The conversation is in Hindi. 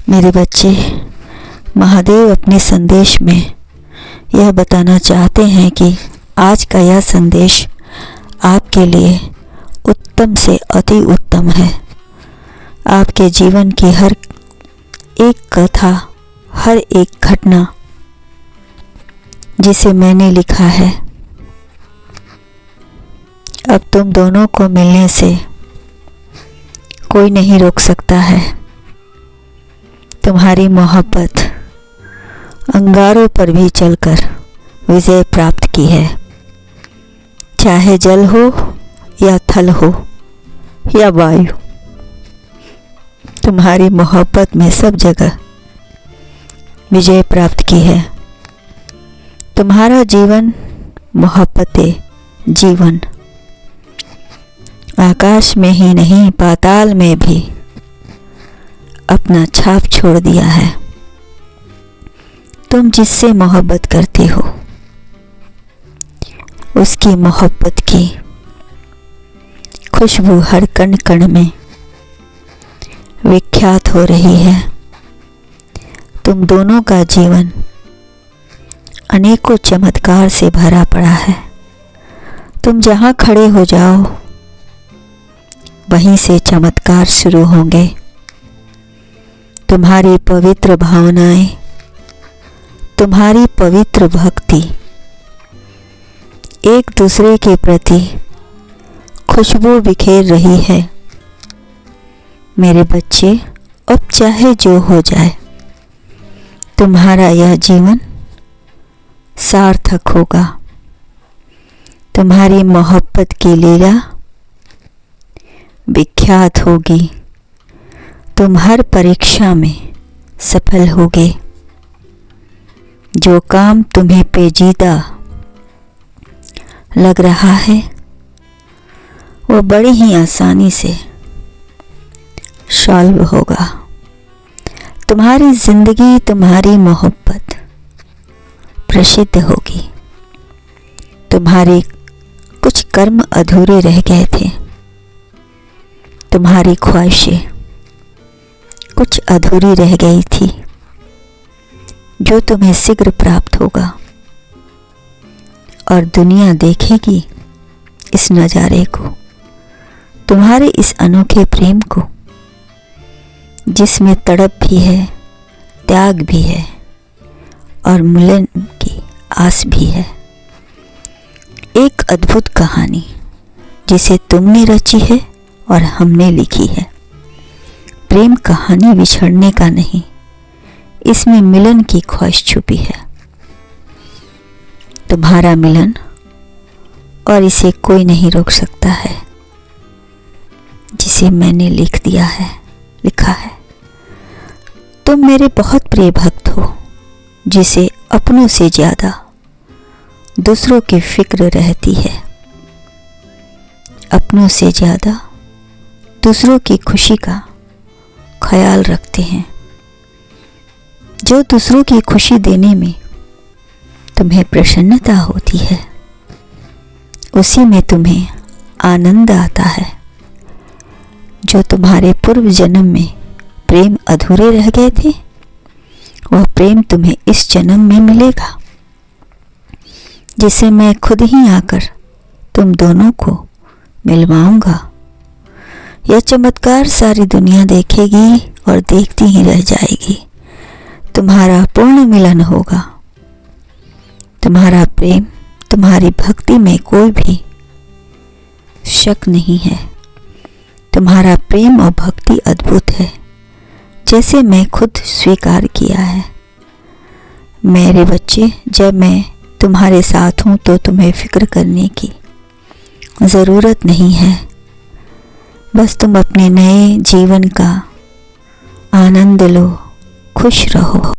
मेरे बच्चे, महादेव अपने संदेश में यह बताना चाहते हैं कि आज का यह संदेश आपके लिए उत्तम से अति उत्तम है। आपके जीवन की हर एक कथा, हर एक घटना जिसे मैंने लिखा है, अब तुम दोनों को मिलने से कोई नहीं रोक सकता है। तुम्हारी मोहब्बत अंगारों पर भी चलकर विजय प्राप्त की है। चाहे जल हो या थल हो या वायु, तुम्हारी मोहब्बत में सब जगह विजय प्राप्त की है। तुम्हारा जीवन मोहब्बते जीवन आकाश में ही नहीं, पाताल में भी अपना छाप छोड़ दिया है। तुम जिससे मोहब्बत करते हो उसकी मोहब्बत की खुशबू हर कण कण में विख्यात हो रही है। तुम दोनों का जीवन अनेकों चमत्कार से भरा पड़ा है। तुम जहां खड़े हो जाओ वहीं से चमत्कार शुरू होंगे। तुम्हारी पवित्र भावनाएं, तुम्हारी पवित्र भक्ति एक दूसरे के प्रति खुशबू बिखेर रही है। मेरे बच्चे, अब चाहे जो हो जाए, तुम्हारा यह जीवन सार्थक होगा। तुम्हारी मोहब्बत की लीला विख्यात होगी। तुम हर परीक्षा में सफल होगे। जो काम तुम्हें पेचीदा लग रहा है वो बड़ी ही आसानी से सॉल्व होगा। तुम्हारी जिंदगी, तुम्हारी मोहब्बत प्रसिद्ध होगी। तुम्हारे कुछ कर्म अधूरे रह गए थे। तुम्हारी ख्वाहिशें कुछ अधूरी रह गई थी, जो तुम्हें शीघ्र प्राप्त होगा। और दुनिया देखेगी इस नज़ारे को, तुम्हारे इस अनोखे प्रेम को, जिसमें तड़प भी है, त्याग भी है और मिलन की आस भी है। एक अद्भुत कहानी जिसे तुमने रची है और हमने लिखी है। प्रेम कहानी बिछड़ने का नहीं, इसमें मिलन की ख्वाहिश छुपी है। तुम्हारा मिलन, और इसे कोई नहीं रोक सकता है, जिसे मैंने लिखा है। तुम मेरे बहुत प्रिय भक्त हो, जिसे अपनों से ज्यादा दूसरों की फिक्र रहती है। अपनों से ज्यादा दूसरों की खुशी का ख्याल रखते हैं। जो दूसरों की खुशी देने में तुम्हें प्रसन्नता होती है, उसी में तुम्हें आनंद आता है। जो तुम्हारे पूर्व जन्म में प्रेम अधूरे रह गए थे, वह प्रेम तुम्हें इस जन्म में मिलेगा, जिसे मैं खुद ही आकर तुम दोनों को मिलवाऊंगा। यह चमत्कार सारी दुनिया देखेगी और देखती ही रह जाएगी। तुम्हारा पूर्ण मिलन होगा। तुम्हारा प्रेम, तुम्हारी भक्ति में कोई भी शक नहीं है। तुम्हारा प्रेम और भक्ति अद्भुत है, जैसे मैं खुद स्वीकार किया है। मेरे बच्चे, जब मैं तुम्हारे साथ हूँ तो तुम्हें फिक्र करने की ज़रूरत नहीं है। बस तुम अपने नए जीवन का आनंद लो, खुश रहो।